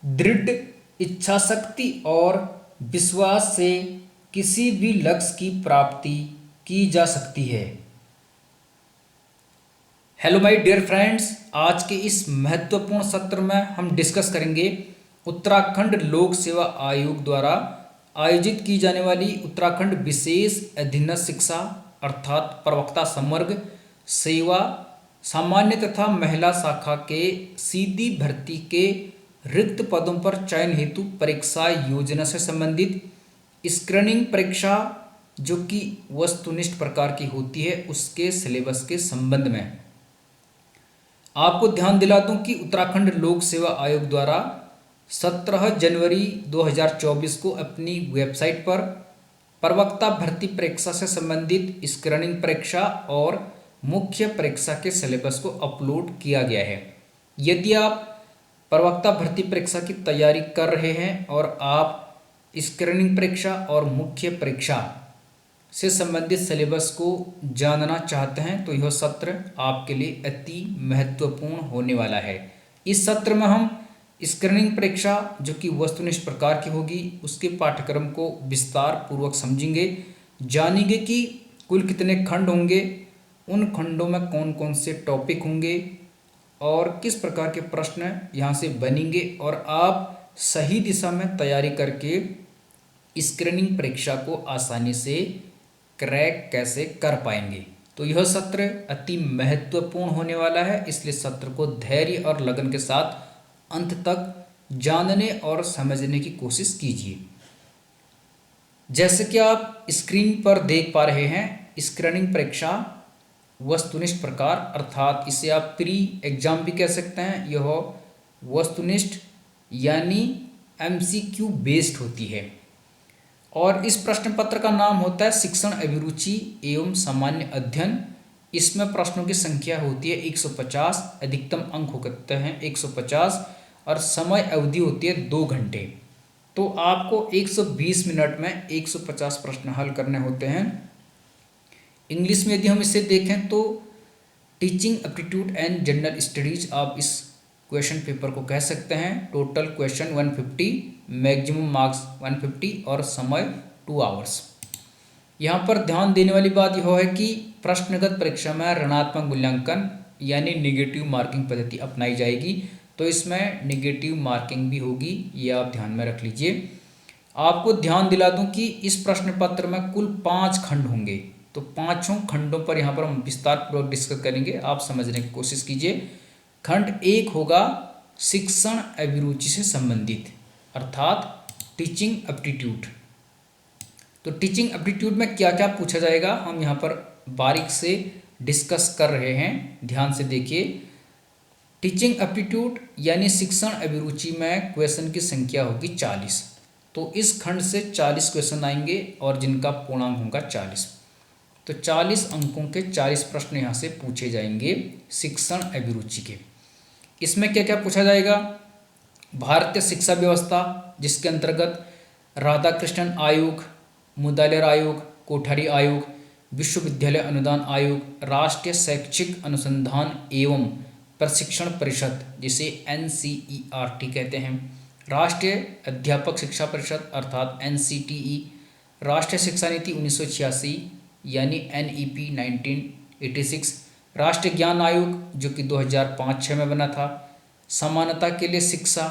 दृढ़ इच्छा शक्ति और विश्वास से किसी भी लक्ष्य की प्राप्ति की जा सकती है। हेलो माय डियर फ्रेंड्स, आज के इस महत्वपूर्ण सत्र में हम डिस्कस करेंगे उत्तराखंड लोक सेवा आयोग द्वारा आयोजित की जाने वाली उत्तराखंड विशेष अधीनस्थ शिक्षा अर्थात प्रवक्ता समग्र सेवा सामान्य तथा महिला शाखा के सीधी भर्ती के रिक्त पदों पर चयन हेतु परीक्षा योजना से संबंधित स्क्रीनिंग परीक्षा जो कि वस्तुनिष्ठ प्रकार की होती है उसके सिलेबस के संबंध में आपको ध्यान दिला दूं कि उत्तराखंड लोक सेवा आयोग द्वारा 17 जनवरी 2024 को अपनी वेबसाइट पर प्रवक्ता भर्ती परीक्षा से संबंधित स्क्रीनिंग परीक्षा और मुख्य परीक्षा के सिलेबस को अपलोड किया गया है। यदि आप प्रवक्ता भर्ती परीक्षा की तैयारी कर रहे हैं और आप स्क्रीनिंग परीक्षा और मुख्य परीक्षा से संबंधित सिलेबस को जानना चाहते हैं तो यह सत्र आपके लिए अति महत्वपूर्ण होने वाला है। इस सत्र में हम स्क्रीनिंग परीक्षा जो कि वस्तुनिष्ठ प्रकार की होगी उसके पाठ्यक्रम को विस्तार पूर्वक समझेंगे, जानेंगे कि कुल कितने खंड होंगे, उन खंडों में कौन कौन से टॉपिक होंगे और किस प्रकार के प्रश्न यहाँ से बनेंगे और आप सही दिशा में तैयारी करके स्क्रीनिंग परीक्षा को आसानी से क्रैक कैसे कर पाएंगे। तो यह सत्र अति महत्वपूर्ण होने वाला है, इसलिए सत्र को धैर्य और लगन के साथ अंत तक जानने और समझने की कोशिश कीजिए। जैसे कि आप स्क्रीन पर देख पा रहे हैं, स्क्रीनिंग परीक्षा वस्तुनिष्ठ प्रकार अर्थात इसे आप प्री एग्जाम भी कह सकते हैं। यह वस्तुनिष्ठ यानी MCQ बेस्ड होती है और इस प्रश्न पत्र का नाम होता है शिक्षण अभिरुचि एवं सामान्य अध्ययन। इसमें प्रश्नों की संख्या होती है 150, अधिकतम अंक होते हैं 150 और समय अवधि होती है 2 घंटे। तो आपको 120 मिनट में 150 प्रश्न हल करने होते हैं। इंग्लिश में यदि हम इसे देखें तो teaching aptitude and general studies आप इस क्वेश्चन पेपर को कह सकते हैं। टोटल क्वेश्चन 150, मैक्सिमम मार्क्स 150 और समय 2 आवर्स। यहाँ पर ध्यान देने वाली बात यह है कि प्रश्नगत परीक्षा में ऋणात्मक मूल्यांकन यानी निगेटिव मार्किंग पद्धति अपनाई जाएगी, तो इसमें निगेटिव मार्किंग भी होगी, ये आप ध्यान में रख लीजिए। आपको ध्यान दिला दूं कि इस प्रश्न पत्र में कुल 5 खंड होंगे, तो पांचों खंडों पर यहाँ पर हम विस्तार पूर्वक डिस्कस करेंगे, आप समझने की कोशिश कीजिए। खंड 1 होगा शिक्षण अभिरुचि से संबंधित अर्थात टीचिंग एप्टीट्यूड। तो टीचिंग एप्टीट्यूड में क्या क्या पूछा जाएगा हम यहाँ पर बारीक से डिस्कस कर रहे हैं, ध्यान से देखिए। टीचिंग एप्टीट्यूड यानी शिक्षण अभिरुचि में क्वेश्चन की संख्या होगी 40। तो इस खंड से 40 क्वेश्चन आएंगे और जिनका पूर्णांक होगा 40। तो 40 अंकों के 40 प्रश्न यहाँ से पूछे जाएंगे शिक्षण अभिरुचि के। इसमें क्या क्या पूछा जाएगा? भारतीय शिक्षा व्यवस्था जिसके अंतर्गत राधाकृष्णन आयोग, मुदालियार आयोग, कोठारी आयोग, विश्वविद्यालय अनुदान आयोग, राष्ट्रीय शैक्षिक अनुसंधान एवं प्रशिक्षण परिषद जिसे NCERT कहते हैं, राष्ट्रीय अध्यापक शिक्षा परिषद अर्थात NCTE, राष्ट्रीय शिक्षा नीति 1986 यानी NEP 1986, राष्ट्रीय ज्ञान आयोग जो कि 2005-06 में बना था, समानता के लिए शिक्षा,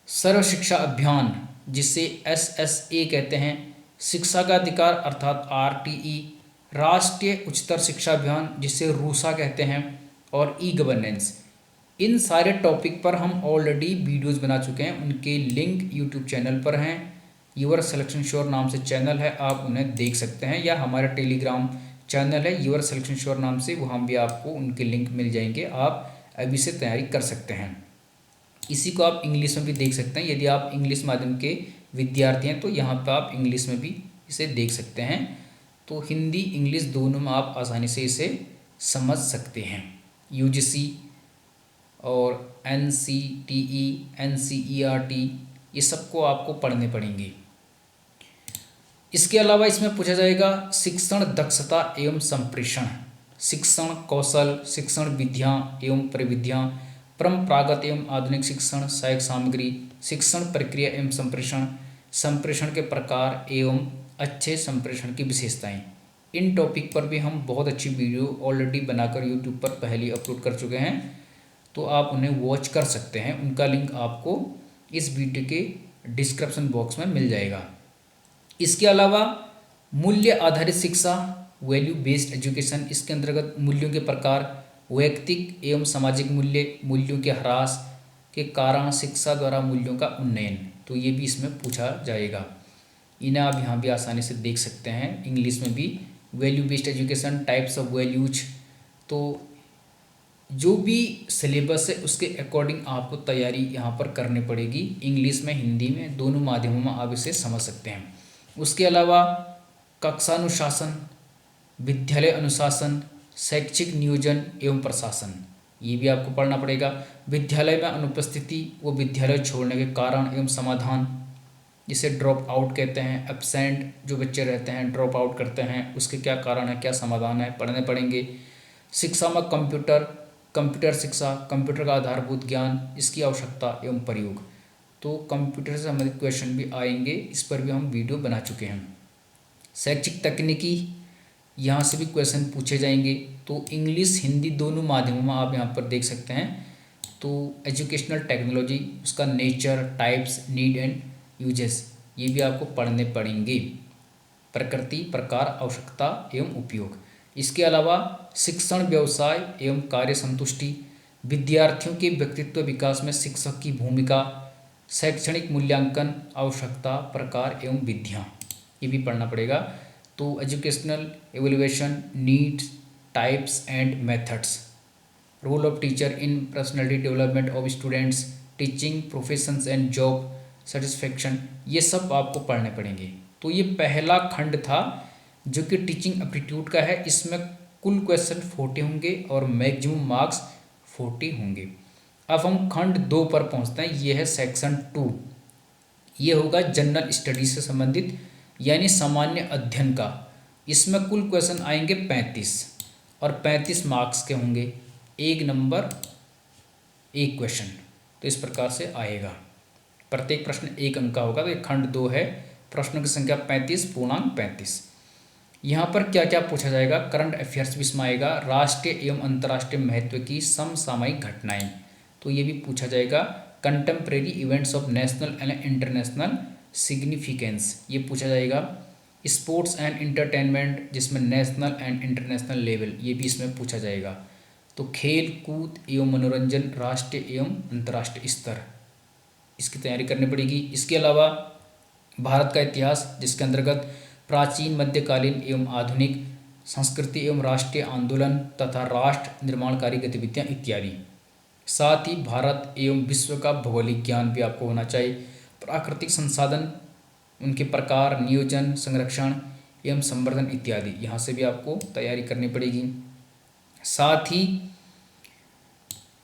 सर्व शिक्षा अभियान जिसे SSA कहते हैं, शिक्षा का अधिकार अर्थात RTE, राष्ट्रीय उच्चतर शिक्षा अभियान जिसे रूसा कहते हैं और E-गवर्नेंस। इन सारे टॉपिक पर हम ऑलरेडी वीडियोस बना चुके हैं, उनके लिंक यूट्यूब चैनल पर हैं। यूर सिलेक्शन श्योर नाम से चैनल है, आप उन्हें देख सकते हैं, या हमारा टेलीग्राम चैनल है यूर सिलेक्शन श्योर नाम से, वहाँ भी आपको उनके लिंक मिल जाएंगे, आप अभी से तैयारी कर सकते हैं। इसी को आप इंग्लिश में भी देख सकते हैं, यदि आप इंग्लिश माध्यम के विद्यार्थी हैं तो यहाँ पर आप इंग्लिश में भी इसे देख सकते हैं। तो हिंदी इंग्लिश दोनों में आप आसानी से इसे समझ सकते हैं। UGC और NCTE, NCERT ये सबको आपको पढ़ने पड़ेंगे। इसके अलावा इसमें पूछा जाएगा शिक्षण दक्षता एवं संप्रेषण, शिक्षण कौशल, शिक्षण विधियाँ एवं प्रविधियाँ, परंपरागत एवं आधुनिक शिक्षण, सहायक सामग्री, शिक्षण प्रक्रिया एवं संप्रेषण, संप्रेषण के प्रकार एवं अच्छे संप्रेषण की विशेषताएं। इन टॉपिक पर भी हम बहुत अच्छी वीडियो ऑलरेडी बनाकर यूट्यूब पर पहले अपलोड कर चुके हैं, तो आप उन्हें वॉच कर सकते हैं। उनका लिंक आपको इस वीडियो के डिस्क्रिप्शन बॉक्स में मिल जाएगा। इसके अलावा मूल्य आधारित शिक्षा, वैल्यू बेस्ड एजुकेशन, इसके अंतर्गत मूल्यों के प्रकार, वैयक्तिक एवं सामाजिक मूल्य, मूल्यों के ह्रास के कारण शिक्षा द्वारा मूल्यों का उन्नयन, तो ये भी इसमें पूछा जाएगा। इन्हें आप यहाँ भी आसानी से देख सकते हैं। इंग्लिश में भी value based education, types of values, तो जो भी सिलेबस है उसके अकॉर्डिंग आपको तैयारी यहाँ पर करनी पड़ेगी। इंग्लिश में, हिंदी में, दोनों माध्यमों में आप इसे समझ सकते हैं। उसके अलावा कक्षानुशासन, विद्यालय अनुशासन, शैक्षिक नियोजन एवं प्रशासन, ये भी आपको पढ़ना पड़ेगा। विद्यालय में अनुपस्थिति व विद्यालय छोड़ने के कारण एवं समाधान, जिसे ड्रॉप आउट कहते हैं। एब्सेंट जो बच्चे रहते हैं, ड्रॉप आउट करते हैं, उसके क्या कारण है, क्या समाधान है, पढ़ने पड़ेंगे। शिक्षा में कंप्यूटर शिक्षा, कंप्यूटर का आधारभूत ज्ञान, इसकी आवश्यकता एवं प्रयोग, तो कंप्यूटर से संबंधित क्वेश्चन भी आएंगे, इस पर भी हम वीडियो बना चुके हैं। शैक्षिक तकनीकी, यहाँ से भी क्वेश्चन पूछे जाएंगे। तो इंग्लिश, हिंदी दोनों माध्यमों में आप यहाँ पर देख सकते हैं। तो एजुकेशनल टेक्नोलॉजी, उसका nature, types, need and uses, ये भी आपको पढ़ने पड़ेंगे। प्रकृति, प्रकार, आवश्यकता एवं उपयोग। इसके अलावा शिक्षण, व्यवसाय एवं कार्य संतुष्टि, विद्यार्थियों के व्यक्तित्व विकास में शिक्षक की भूमिका, शैक्षणिक मूल्यांकन, आवश्यकता, प्रकार एवं विधियाँ, ये भी पढ़ना पड़ेगा। तो educational evaluation, needs, types and methods, role of teacher in personality development of students, teaching professions and job satisfaction, ये सब आपको पढ़ने पड़ेंगे। तो ये पहला खंड था जो कि टीचिंग एप्टीट्यूड का है। इसमें कुल क्वेश्चन 40 होंगे और मैक्सिमम मार्क्स 40 होंगे। अब हम खंड 2 पर पहुंचते हैं। ये है सेक्शन 2। ये होगा जनरल स्टडीज से संबंधित, यानी सामान्य अध्ययन का। इसमें कुल क्वेश्चन आएंगे 35 और 35 मार्क्स के होंगे। एक नंबर एक क्वेश्चन, तो इस प्रकार से आएगा। प्रत्येक प्रश्न 1 अंक का होगा। तो ये खंड 2 है। प्रश्नों की संख्या 35, पूर्णांक 35। यहाँ पर क्या क्या पूछा जाएगा? करंट अफेयर्स भी इसमें आएगा। राष्ट्रीय एवं अंतर्राष्ट्रीय महत्व की समसामयिक घटनाएं, तो ये भी पूछा जाएगा। Contemporary events of national and international significance, ये पूछा जाएगा। स्पोर्ट्स एंड इंटरटेनमेंट, जिसमें नेशनल एंड इंटरनेशनल लेवल, ये भी इसमें पूछा जाएगा। तो खेल कूद एवं मनोरंजन, राष्ट्रीय एवं अंतर्राष्ट्रीय स्तर, इसकी तैयारी करनी पड़ेगी। इसके अलावा भारत का इतिहास, जिसके अंतर्गत प्राचीन, मध्यकालीन एवं आधुनिक संस्कृति एवं राष्ट्रीय आंदोलन तथा राष्ट्र निर्माणकारी गतिविधियां इत्यादि। साथ ही भारत एवं विश्व का भौगोलिक ज्ञान भी आपको होना चाहिए। प्राकृतिक संसाधन, उनके प्रकार, नियोजन, संरक्षण एवं संवर्धन इत्यादि, यहाँ से भी आपको तैयारी करनी पड़ेगी। साथ ही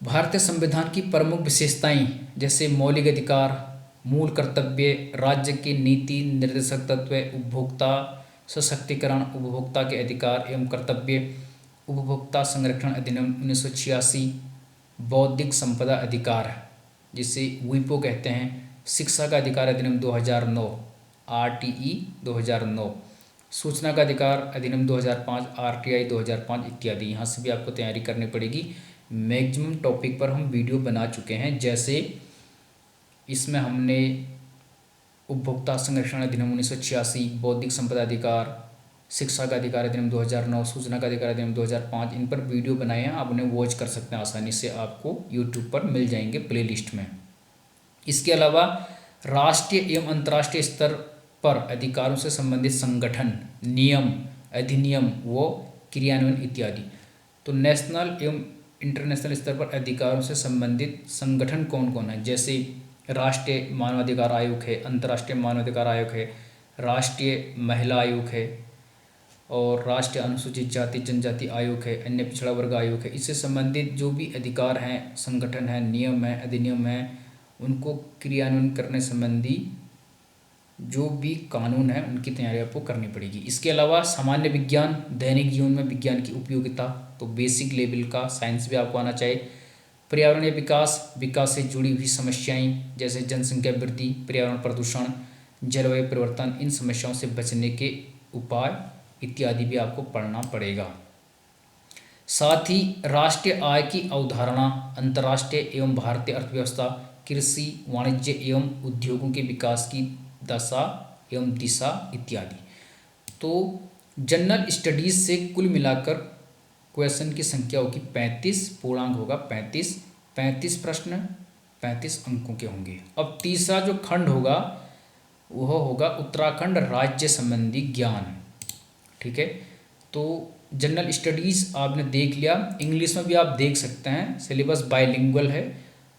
भारतीय संविधान की प्रमुख विशेषताएं, जैसे मौलिक अधिकार, मूल कर्तव्य, राज्य की नीति निर्देशक तत्व, उपभोक्ता सशक्तिकरण, उपभोक्ता के अधिकार एवं कर्तव्य, उपभोक्ता संरक्षण अधिनियम 1986, बौद्धिक संपदा अधिकार, जिसे वीपो कहते हैं, शिक्षा का अधिकार अधिनियम 2009, आरटीई 2009, सूचना का अधिकार अधिनियम 2005, आरटीआई 2005 इत्यादि। यहाँ से भी आपको तैयारी करनी पड़ेगी। मैक्सिमम टॉपिक पर हम वीडियो बना चुके हैं। जैसे इसमें हमने उपभोक्ता संरक्षण अधिनियम 1986, बौद्धिक संपदा अधिकार, शिक्षा का अधिकार अधिनियम 2009, सूचना का अधिकार अधिनियम 2005, इन पर वीडियो बनाए हैं। आप उन्हें वॉच कर सकते हैं आसानी से, आपको यूट्यूब पर मिल जाएंगे प्लेलिस्ट में। इसके अलावा राष्ट्रीय एवं अंतर्राष्ट्रीय स्तर पर अधिकारों से संबंधित संगठन, नियम, अधिनियम व क्रियान्वयन इत्यादि। तो नेशनल एवं इंटरनेशनल स्तर पर अधिकारों से संबंधित संगठन कौन कौन है? जैसे राष्ट्रीय मानवाधिकार आयोग है, अंतर्राष्ट्रीय मानवाधिकार आयोग है, राष्ट्रीय महिला आयोग है और राष्ट्रीय अनुसूचित जाति जनजाति आयोग है, अन्य पिछड़ा वर्ग आयोग है। इससे संबंधित जो भी अधिकार हैं, संगठन है, नियम है, अधिनियम है, उनको क्रियान्वयन करने संबंधी जो भी कानून है, उनकी तैयारी आपको करनी पड़ेगी। इसके अलावा सामान्य विज्ञान, दैनिक जीवन में विज्ञान की उपयोगिता, तो बेसिक लेवल का साइंस भी आपको आना चाहिए। पर्यावरणीय विकास, विकास से जुड़ी हुई समस्याएं जैसे जनसंख्या वृद्धि, पर्यावरण प्रदूषण, जलवायु परिवर्तन, इन समस्याओं से बचने के उपाय इत्यादि भी आपको पढ़ना पड़ेगा। साथ ही राष्ट्रीय आय की अवधारणा, अंतर्राष्ट्रीय एवं भारतीय अर्थव्यवस्था, कृषि, वाणिज्य एवं उद्योगों के विकास की दशा एवं दिशा इत्यादि। तो जनरल स्टडीज से कुल मिलाकर क्वेश्चन की संख्या होगी 35, पूर्णांक होगा 35। 35 प्रश्न 35 अंकों के होंगे। अब तीसरा जो खंड होगा वह होगा उत्तराखंड राज्य संबंधी ज्ञान। ठीक है, तो जनरल स्टडीज़ आपने देख लिया, इंग्लिश में भी आप देख सकते हैं, सिलेबस बाइलिंगुअल है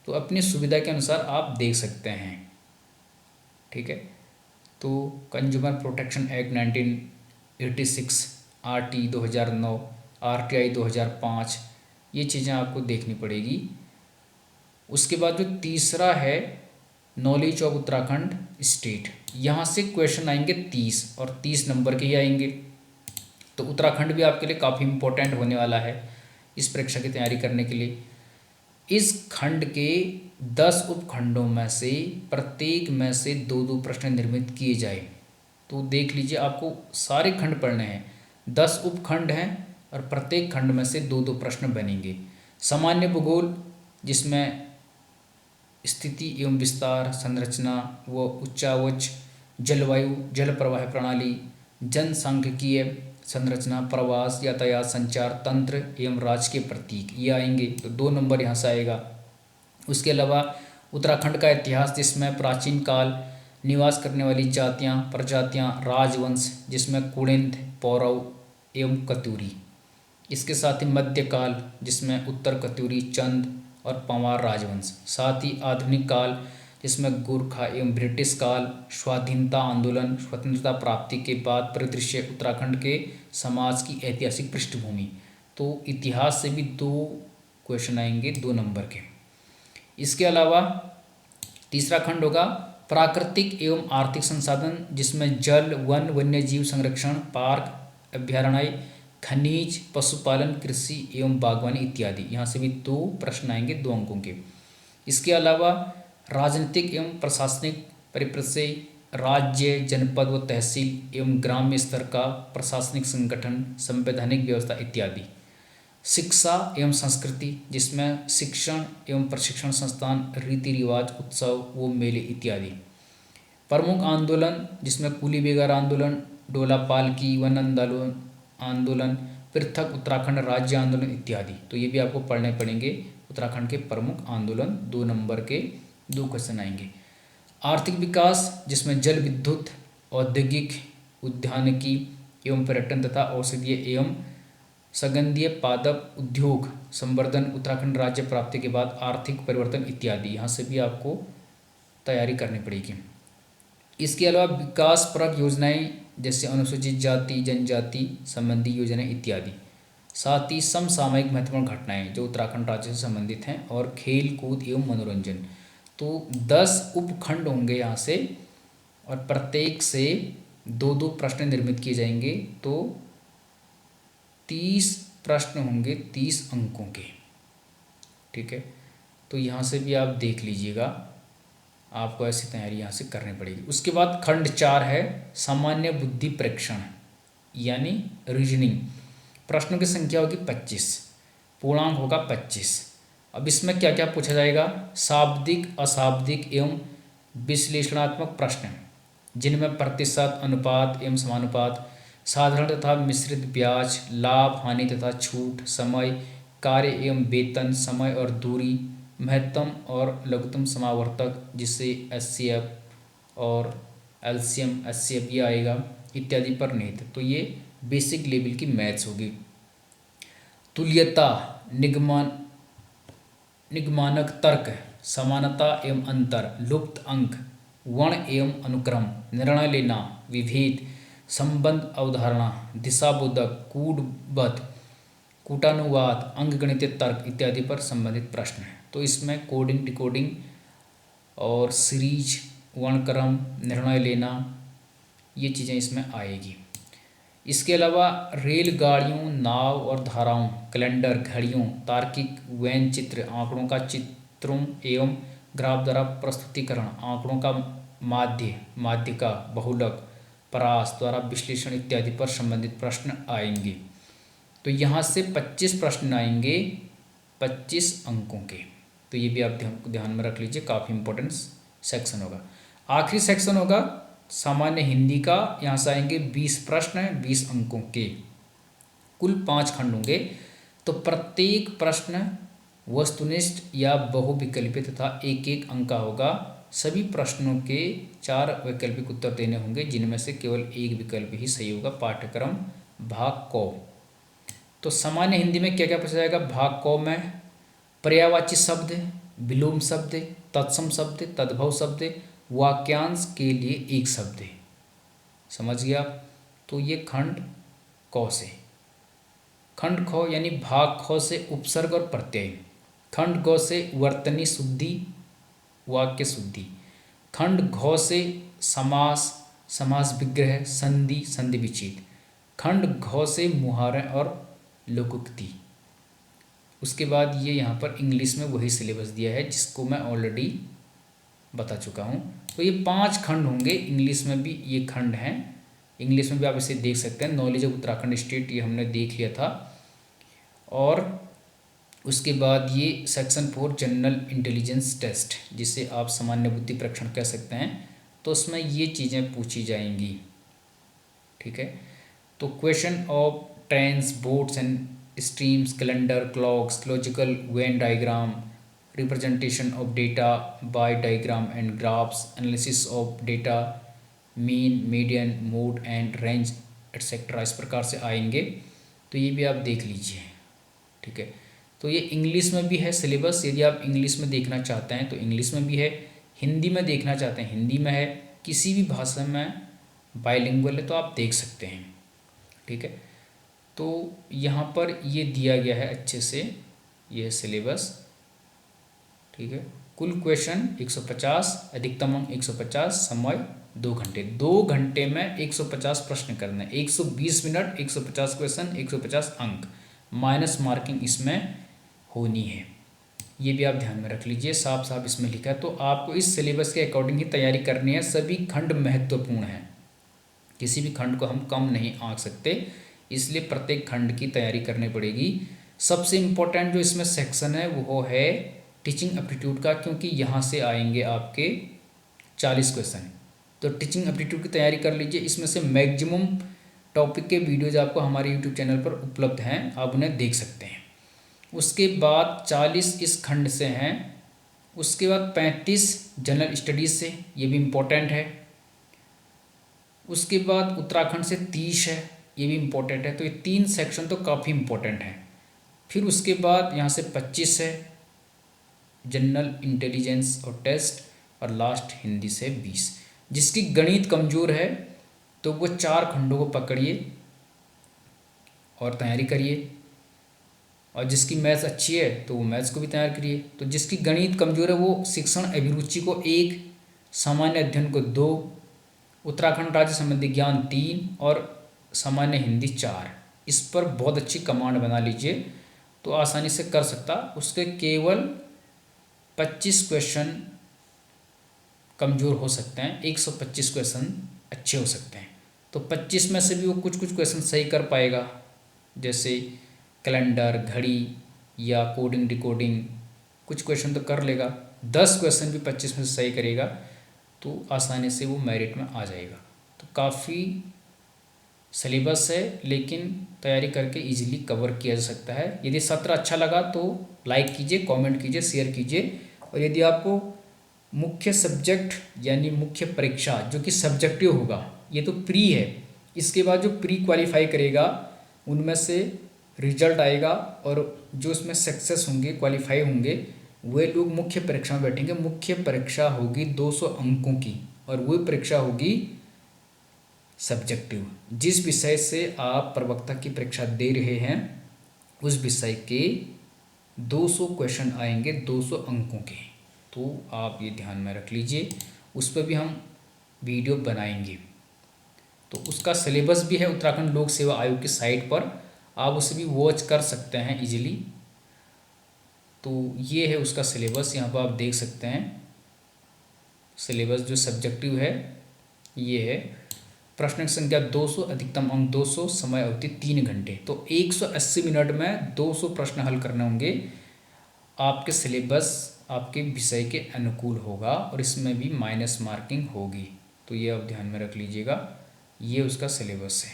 तो अपनी सुविधा के अनुसार आप देख सकते हैं। ठीक है, तो consumer protection act 1986, RT 2009, RTI 2005, ये चीज़ें आपको देखनी पड़ेगी। उसके बाद जो तीसरा है नॉलेज ऑफ उत्तराखंड स्टेट, यहाँ से क्वेश्चन आएंगे 30 और 30 नंबर के ही आएंगे। तो उत्तराखंड भी आपके लिए काफ़ी इम्पोर्टेंट होने वाला है इस परीक्षा की तैयारी करने के लिए। इस खंड के 10 उपखंडों में से प्रत्येक में से 2-2 प्रश्न निर्मित किए जाए। तो देख लीजिए, आपको सारे खंड पढ़ने हैं, 10 उपखंड हैं और प्रत्येक खंड में से 2-2 प्रश्न बनेंगे। सामान्य भूगोल, जिसमें स्थिति एवं विस्तार, संरचना व उच्चावच, जलवायु, जल प्रवाह प्रणाली, जनसांख्यिकीय संरचना, प्रवास, यातायात, संचार तंत्र एवं राज्य के प्रतीक, ये आएंगे। तो 2 नंबर यहाँ से आएगा। उसके अलावा उत्तराखंड का इतिहास, जिसमें प्राचीन काल, निवास करने वाली जातियाँ, प्रजातियाँ, राजवंश, जिसमें कुड़िंथ, पौरव एवं कत्यूरी। इसके साथ ही मध्यकाल, जिसमें उत्तर कत्यूरी, चंद और पंवार राजवंश। साथ ही आधुनिक काल, जिसमें गोरखा एवं ब्रिटिश काल, स्वाधीनता आंदोलन, स्वतंत्रता प्राप्ति के बाद परिदृश्य, उत्तराखंड के समाज की ऐतिहासिक पृष्ठभूमि। तो इतिहास से भी 2 क्वेश्चन आएंगे 2 नंबर के। इसके अलावा तीसरा खंड होगा प्राकृतिक एवं आर्थिक संसाधन, जिसमें जल, वन, वन्यजीव संरक्षण, पार्क, अभ्यारण्य, खनिज, पशुपालन, कृषि एवं बागवानी इत्यादि। यहाँ से भी 2 प्रश्न आएंगे 2 अंकों के। इसके अलावा राजनीतिक एवं प्रशासनिक परिदृश्य, राज्य, जनपद व तहसील एवं ग्राम्य स्तर का प्रशासनिक संगठन, संवैधानिक व्यवस्था इत्यादि। शिक्षा एवं संस्कृति, जिसमें शिक्षण एवं प्रशिक्षण संस्थान, रीति रिवाज, उत्सव व मेले इत्यादि। प्रमुख आंदोलन, जिसमें कुली बेगार आंदोलन, डोला पालकी, वन आंदोलन, पृथक उत्तराखंड राज्य आंदोलन इत्यादि। तो ये भी आपको पढ़ने पड़ेंगे। उत्तराखंड के प्रमुख आंदोलन 2 नंबर के 2 क्वेश्चन आएंगे। आर्थिक विकास, जिसमें जल विद्युत, औद्योगिक, उद्यानिकी एवं पर्यटन तथा औषधीय एवं सुगंधीय पादप उद्योग संवर्धन, उत्तराखंड राज्य प्राप्ति के बाद आर्थिक परिवर्तन इत्यादि। यहाँ से भी आपको तैयारी करनी पड़ेगी। इसके अलावा विकासपरक योजनाएं, जैसे अनुसूचित जाति जनजाति संबंधी योजनाएं इत्यादि। साथ ही समसामयिक महत्वपूर्ण घटनाएं जो उत्तराखंड राज्य से संबंधित हैं, और खेल कूद एवं मनोरंजन। तो 10 उपखंड होंगे यहाँ से और प्रत्येक से 2-2 प्रश्न निर्मित किए जाएंगे। तो 30 प्रश्न होंगे 30 अंकों के। ठीक है, तो यहाँ से भी आप देख लीजिएगा, आपको ऐसी तैयारी यहाँ से करनी पड़ेगी। उसके बाद खंड 4 है सामान्य बुद्धि परीक्षण यानी रीजनिंग। प्रश्नों की संख्या होगी 25, पूर्णांक होगा 25। अब इसमें क्या क्या पूछा जाएगा? शाब्दिक, अशाब्दिक एवं विश्लेषणात्मक प्रश्न, जिनमें प्रतिशत, अनुपात एवं समानुपात, साधारण तथा मिश्रित ब्याज, लाभ हानि तथा छूट, समय, कार्य एवं वेतन, समय और दूरी, महत्तम और लघुत्तम समावर्तक, जिससे एचसीएफ और एलसीएम एचसीएफ ये आएगा इत्यादि पर निहित। तो ये बेसिक लेवल की मैथ्स होगी। तुल्यता, निगमानक तर्क, समानता एवं अंतर, लुप्त अंक, वर्ण एवं अनुक्रम, निर्णय लेना, विभेद, संबंध अवधारणा, दिशाबोधक, कूटबद्ध, कूटानुवाद, अंकगणितीय तर्क इत्यादि पर संबंधित प्रश्न है। तो इसमें कोडिंग, डिकोडिंग और सीरीज, वर्णक्रम, निर्णय लेना, ये चीज़ें इसमें आएगी। इसके अलावा रेलगाड़ियों, नाव और धाराओं, कैलेंडर, घड़ियों, तार्किक व्यंजचित्र, आंकड़ों का चित्रों एवं ग्राफ द्वारा प्रस्तुतिकरण, आंकड़ों का माध्यिका, बहुलक, परास द्वारा विश्लेषण इत्यादि पर संबंधित प्रश्न आएंगे। तो यहाँ से 25 प्रश्न आएंगे 25 अंकों के। तो ये भी आप ध्यान में रख लीजिए, काफ़ी इंपॉर्टेंट सेक्शन होगा। आखिरी सेक्शन होगा सामान्य हिंदी का। यहाँ से आएंगे 20 प्रश्न 20 अंकों के। कुल 5 खंड होंगे। तो प्रत्येक प्रश्न वस्तुनिष्ठ या बहुविकल्पी तथा एक एक अंक का होगा। सभी प्रश्नों के 4 वैकल्पिक उत्तर देने होंगे, जिनमें से केवल एक विकल्प ही सही होगा। पाठ्यक्रम भाग क। तो सामान्य हिंदी में क्या क्या पूछा जाएगा? भाग क में पर्यायवाची शब्द, विलोम शब्द, तत्सम शब्द, तद्भव शब्द, वाक्यांश के लिए एक शब्द। समझ गया? तो ये खंड क से। खंड ख यानी भाग ख से उपसर्ग और प्रत्यय। खंड ग से वर्तनी शुद्धि, वाक्य शुद्धि। खंड घ से समास, समास विग्रह, संधि, संधि विच्छेद। खंड घ से मुहावरे और लोकोक्ति। उसके बाद ये यहाँ पर इंग्लिश में वही सिलेबस दिया है जिसको मैं ऑलरेडी बता चुका हूँ। तो ये 5 खंड होंगे। इंग्लिश में भी ये खंड हैं। इंग्लिश में भी आप इसे देख सकते हैं। नॉलेज ऑफ उत्तराखंड स्टेट ये हमने देख लिया था। और उसके बाद ये सेक्शन 4 जनरल इंटेलिजेंस टेस्ट, जिसे आप सामान्य बुद्धि परीक्षण कह सकते हैं। तो उसमें ये चीज़ें पूछी जाएंगी। ठीक है। तो question of trains, boats and streams, calendar, clocks, logical Venn diagram, representation of data bye diagram and graphs, analysis of data, mean, median, mode and range etcetera, इस प्रकार से आएंगे। तो ये भी आप देख लीजिए। ठीक है। तो ये इंग्लिश में भी है सिलेबस। यदि आप इंग्लिश में देखना चाहते हैं तो इंग्लिश में भी है, हिंदी में देखना चाहते हैं हिंदी में है, किसी भी भाषा में बाइलिंगुअल है तो आप देख सकते हैं। ठीक है। तो यहाँ पर ये दिया गया है अच्छे से, यह सिलेबस। ठीक है। कुल क्वेश्चन 150, अधिकतम अंक 150, समय 2 घंटे। 2 घंटे में 150 प्रश्न करने, 120 मिनट, 150 क्वेश्चन, 150 अंक, माइनस मार्किंग इसमें होनी है। ये भी आप ध्यान में रख लीजिए, साफ साफ इसमें लिखा है। तो आपको इस सिलेबस के अकॉर्डिंग ही तैयारी करनी है। सभी खंड महत्वपूर्ण हैं, किसी भी खंड को हम कम नहीं आंक सकते, इसलिए प्रत्येक खंड की तैयारी करनी पड़ेगी। सबसे इम्पोर्टेंट जो इसमें सेक्शन है वो है टीचिंग एप्टीट्यूड का, क्योंकि यहाँ से आएंगे आपके 40 क्वेश्चन। तो टीचिंग एप्टीट्यूड की तैयारी कर लीजिए। इसमें से मैक्सिमम टॉपिक के वीडियोज आपको हमारे यूट्यूब चैनल पर उपलब्ध हैं, आप उन्हें देख सकते हैं। उसके बाद 40 इस खंड से हैं। उसके बाद 35 जनरल स्टडीज़ से, ये भी इम्पोर्टेंट है। उसके बाद उत्तराखंड से 30 है, ये भी इम्पोर्टेंट है। तो ये 3 सेक्शन तो काफ़ी इम्पोर्टेंट हैं। फिर उसके बाद यहाँ से 25 है जनरल इंटेलिजेंस और टेस्ट, और लास्ट हिंदी से 20। जिसकी गणित कमज़ोर है तो वो 4 खंडों को पकड़िए और तैयारी करिए, और जिसकी मैथ्स अच्छी है तो वो मैथ्स को भी तैयार करिए। तो जिसकी गणित कमज़ोर है वो शिक्षण अभिरुचि को 1, सामान्य अध्ययन को 2, उत्तराखंड राज्य संबंधी ज्ञान 3 और सामान्य हिंदी 4, इस पर बहुत अच्छी कमांड बना लीजिए तो आसानी से कर सकता। उसके केवल 25 क्वेश्चन कमज़ोर हो सकते हैं, 125 क्वेश्चन अच्छे हो सकते हैं। तो 25 में से भी वो कुछ कुछ क्वेश्चन सही कर पाएगा, जैसे कैलेंडर, घड़ी या कोडिंग डिकोडिंग, कुछ क्वेश्चन तो कर लेगा। 10 क्वेश्चन भी 25 में से सही करेगा तो आसानी से वो मेरिट में आ जाएगा। तो काफ़ी सिलेबस है, लेकिन तैयारी करके इजीली कवर किया जा सकता है। यदि सत्र अच्छा लगा तो लाइक कीजिए, कमेंट कीजिए, शेयर कीजिए। और यदि आपको मुख्य सब्जेक्ट यानी मुख्य परीक्षा जो कि सब्जेक्टिव होगा, ये तो प्री है, इसके बाद जो प्री क्वालिफाई करेगा उनमें से रिजल्ट आएगा, और जो उसमें सक्सेस होंगे, क्वालिफाई होंगे, वे लोग मुख्य परीक्षा में बैठेंगे। मुख्य परीक्षा होगी 200 अंकों की, और वही परीक्षा होगी सब्जेक्टिव। जिस विषय से आप प्रवक्ता की परीक्षा दे रहे हैं उस विषय के 200 क्वेश्चन आएंगे 200 अंकों के। तो आप ये ध्यान में रख लीजिए, उस पर भी हम वीडियो बनाएंगे। तो उसका सिलेबस भी है उत्तराखंड लोक सेवा आयोग की साइट पर, आप उसे भी वॉच कर सकते हैं इजीली। तो ये है उसका सिलेबस, यहाँ पर आप देख सकते हैं। सिलेबस जो सब्जेक्टिव है ये है। प्रश्न संख्या 200, अधिकतम अंक 200, समय अवधि 3 घंटे। तो 180 मिनट में 200 प्रश्न हल करने होंगे। आपके सिलेबस आपके विषय के अनुकूल होगा और इसमें भी माइनस मार्किंग होगी, तो ये आप ध्यान में रख लीजिएगा। ये उसका सिलेबस है,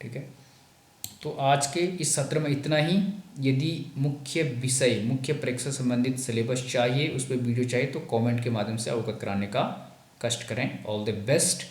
ठीक है। तो आज के इस सत्र में इतना ही। यदि मुख्य विषय, मुख्य परीक्षा संबंधित सिलेबस चाहिए, उस पर वीडियो चाहिए, तो कमेंट के माध्यम से अवगत कराने का कष्ट करें। All the best.